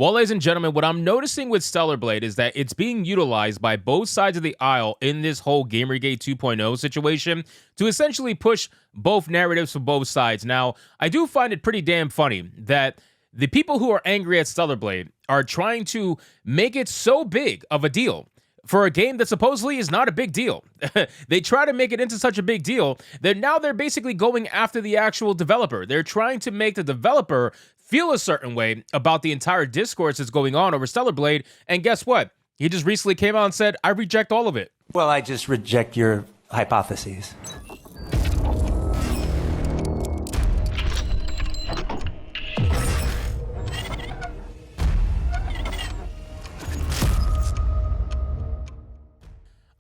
Well, ladies and gentlemen, what I'm noticing with Stellar Blade is that it's being utilized by both sides of the aisle in this whole Gamergate 2.0 situation to essentially push both narratives from both sides. Now, I do find it pretty damn funny that the people who are angry at Stellar Blade are trying to make it so big of a deal for a game that supposedly is not a big deal. They try to make it into such a big deal that now they're basically going after the actual developer. They're trying to make the developer feel a certain way about the entire discourse that's going on over Stellar Blade. And guess what? He just recently came out and said, I reject all of it. Well, I just reject your hypotheses.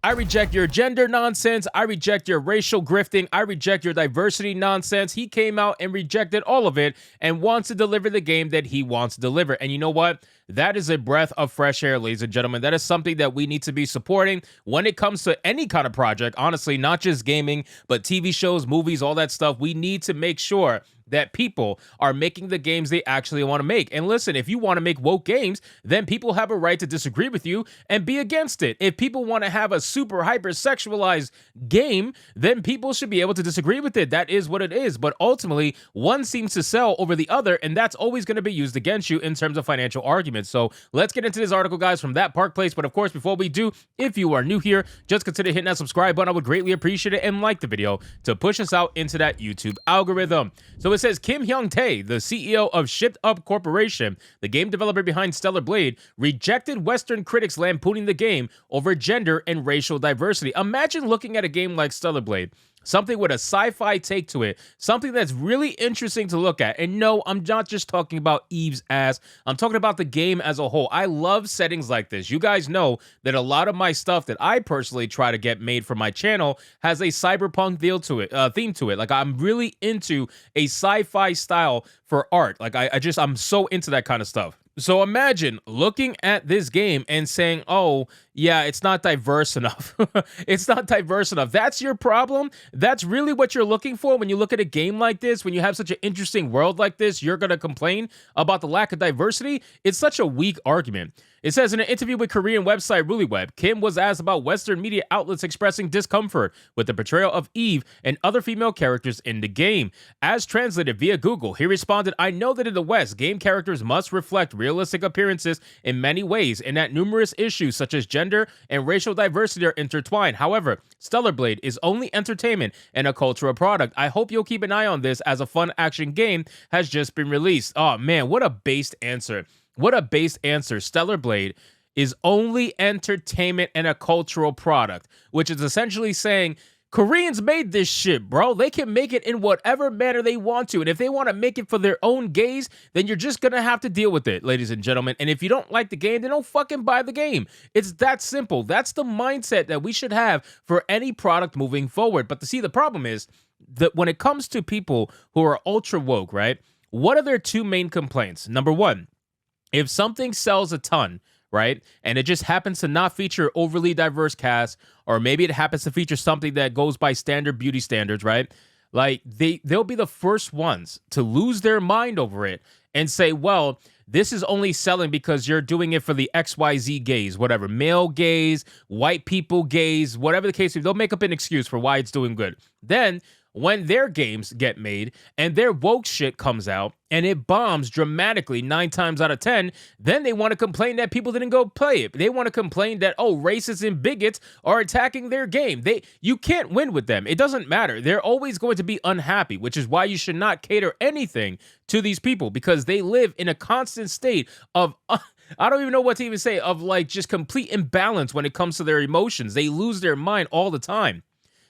I reject your gender nonsense. I reject your racial grifting. I reject your diversity nonsense. He came out and rejected all of it and wants to deliver the game that he wants to deliver. And you know what? That is a breath of fresh air, ladies and gentlemen. That is something that we need to be supporting when it comes to any kind of project. Honestly, not just gaming, but TV shows, movies, all that stuff. We need to make sure that people are making the games they actually want to make. And listen, if you want to make woke games, then people have a right to disagree with you and be against it. If people want to have a super hyper sexualized game, then people should be able to disagree with it. That is what it is. But ultimately, one seems to sell over the other, and that's always going to be used against you in terms of financial arguments. So let's get into this article, guys, from That Park Place. But of course, before we do, if you are new here, just consider hitting that subscribe button. I would greatly appreciate it, and like the video to push us out into that YouTube algorithm. So it says Kim Hyung-tae, the CEO of Shipped Up Corporation, the game developer behind Stellar Blade, rejected Western critics lampooning the game over gender and racial diversity. Imagine looking at a game like Stellar Blade, something with a sci-fi take to it, something that's really interesting to look at. And no, I'm not just talking about Eve's ass. I'm talking about the game as a whole. I love settings like this. You guys know that a lot of my stuff that I personally try to get made for my channel has a cyberpunk theme to it. Like, I'm really into a sci-fi style for art. Like, I'm so into that kind of stuff. So imagine looking at this game and saying, oh, yeah, it's not diverse enough. It's not diverse enough. That's your problem? That's really what you're looking for when you look at a game like this? When you have such an interesting world like this, you're going to complain about the lack of diversity? It's such a weak argument. It says in an interview with Korean website RuliWeb, Kim was asked about Western media outlets expressing discomfort with the portrayal of Eve and other female characters in the game. As translated via Google, he responded, I know that in the West, game characters must reflect realistic appearances in many ways, and that numerous issues such as gender and racial diversity are intertwined. However, Stellar Blade is only entertainment and a cultural product. I hope you'll keep an eye on this as a fun action game has just been released. Oh man, what a based answer. What a based answer. Stellar Blade is only entertainment and a cultural product, which is essentially saying Koreans made this shit, bro. They can make it in whatever manner they want to. And if they want to make it for their own gaze, then you're just going to have to deal with it, ladies and gentlemen. And if you don't like the game, then don't fucking buy the game. It's that simple. That's the mindset that we should have for any product moving forward. But the problem is that when it comes to people who are ultra woke, right? What are their two main complaints? Number one, if something sells a ton, right, and it just happens to not feature overly diverse cast, or maybe it happens to feature something that goes by standard beauty standards, right, like they'll be the first ones to lose their mind over it and say, well, this is only selling because you're doing it for the XYZ gays, whatever, male gays, white people gays, whatever the case is, they'll make up an excuse for why it's doing good. Then when their games get made and their woke shit comes out and it bombs dramatically 9 times out of 10, then they want to complain that people didn't go play it. They want to complain that, oh, racists and bigots are attacking their game. You can't win with them. It doesn't matter. They're always going to be unhappy, which is why you should not cater anything to these people, because they live in a constant state of I don't even know what to even say, of like just complete imbalance when it comes to their emotions. They lose their mind all the time.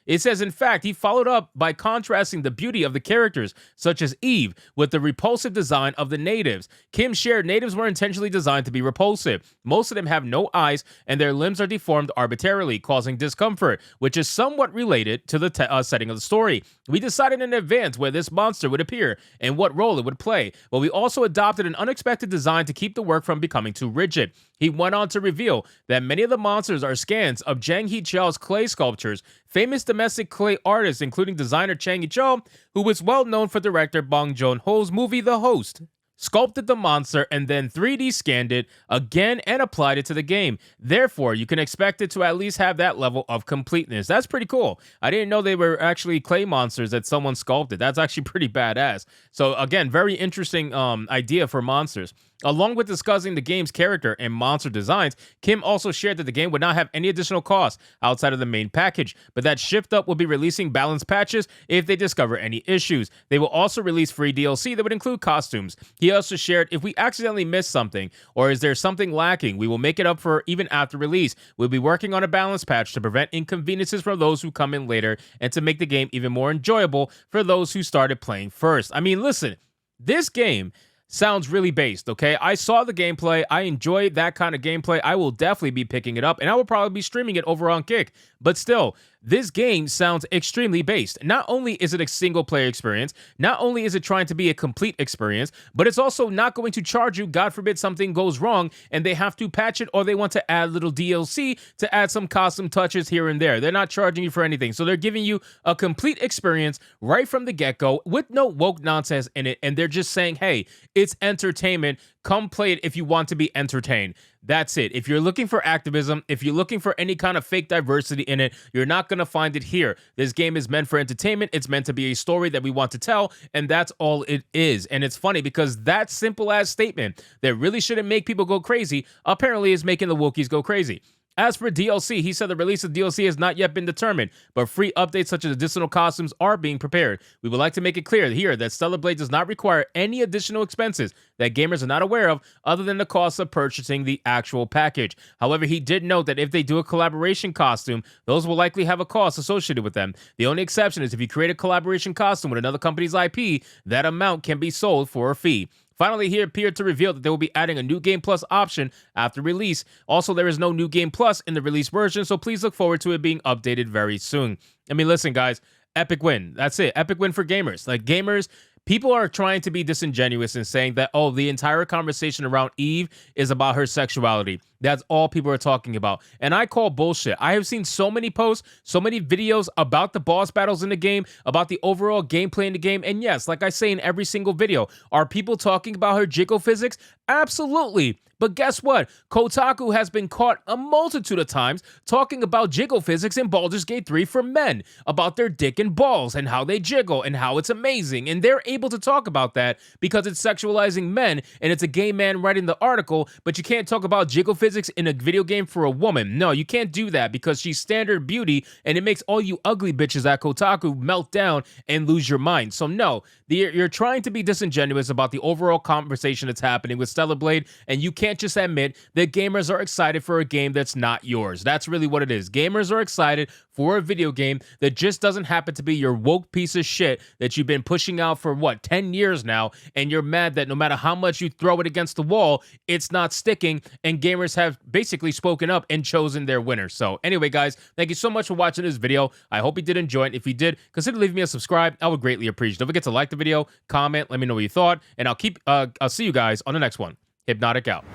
It says, in fact, he followed up by contrasting the beauty of the characters, such as Eve, with the repulsive design of the natives. Kim shared natives were intentionally designed to be repulsive. Most of them have no eyes, and their limbs are deformed arbitrarily, causing discomfort, which is somewhat related to the setting of the story. We decided in advance where this monster would appear and what role it would play, but we also adopted an unexpected design to keep the work from becoming too rigid. He went on to reveal that many of the monsters are scans of Jang Hee-cheol's clay sculptures, famous domestic clay artists, including designer Chang Hee-cheol, who was well known for director Bong Joon-ho's movie The Host. sculpted the monster, and then 3D scanned it again and applied it to the game. Therefore, you can expect it to at least have that level of completeness. That's pretty cool. I didn't know they were actually clay monsters that someone sculpted. That's actually pretty badass. So again, very interesting idea for monsters. Along with discussing the game's character and monster designs, Kim also shared that the game would not have any additional costs outside of the main package, but that Shift Up will be releasing balance patches if they discover any issues. They will also release free DLC that would include costumes. He also shared, if we accidentally miss something, or is there something lacking, we will make it up for even after release. We'll be working on a balance patch to prevent inconveniences from those who come in later and to make the game even more enjoyable for those who started playing first. I mean, listen, this game sounds really based, okay? I saw the gameplay. I enjoyed that kind of gameplay. I will definitely be picking it up, and I will probably be streaming it over on Kick. But still, this game sounds extremely based. Not only is it a single-player experience, not only is it trying to be a complete experience, but it's also not going to charge you, God forbid something goes wrong, and they have to patch it, or they want to add little DLC to add some custom touches here and there. They're not charging you for anything. So they're giving you a complete experience right from the get-go with no woke nonsense in it, and they're just saying, hey, it's entertainment. Come play it if you want to be entertained. That's it. If you're looking for activism, if you're looking for any kind of fake diversity in it, you're not going to find it here. This game is meant for entertainment. It's meant to be a story that we want to tell, and that's all it is. And it's funny because that simple ass statement that really shouldn't make people go crazy apparently is making the Wookiees go crazy. As for DLC, he said the release of DLC has not yet been determined, but free updates such as additional costumes are being prepared. We would like to make it clear here that Stellar Blade does not require any additional expenses that gamers are not aware of other than the cost of purchasing the actual package. However, he did note that if they do a collaboration costume, those will likely have a cost associated with them. The only exception is if you create a collaboration costume with another company's IP, that amount can be sold for a fee. Finally, he appeared to reveal that they will be adding a New Game Plus option after release. Also, there is no New Game Plus in the release version, so please look forward to it being updated very soon. I mean, listen, guys, epic win. That's it. Epic win for gamers. Like, gamers, people are trying to be disingenuous and saying that, oh, the entire conversation around Eve is about her sexuality. That's all people are talking about. And I call bullshit. I have seen so many posts, so many videos about the boss battles in the game, about the overall gameplay in the game. And yes, like I say in every single video, are people talking about her jiggle physics? Absolutely. But guess what? Kotaku has been caught a multitude of times talking about jiggle physics in Baldur's Gate 3 for men, about their dick and balls and how they jiggle and how it's amazing. And they're able to talk about that because it's sexualizing men and it's a gay man writing the article, but you can't talk about jiggle physics in a video game for a woman. No, you can't do that because she's standard beauty and it makes all you ugly bitches at Kotaku melt down and lose your mind. So no, you're trying to be disingenuous about the overall conversation that's happening with Stellar Blade, and you can't just admit that gamers are excited for a game that's not yours. That's really what it is. Gamers are excited for a video game that just doesn't happen to be your woke piece of shit that you've been pushing out for, 10 years now, and you're mad that no matter how much you throw it against the wall, it's not sticking, and gamers have basically spoken up and chosen their winner. So anyway, guys, thank you so much for watching this video. I hope you did enjoy it. If you did, consider leaving me a subscribe. I would greatly appreciate it. Don't forget to like the video, comment, let me know what you thought, and I'll see you guys on the next one. Hypnotic out.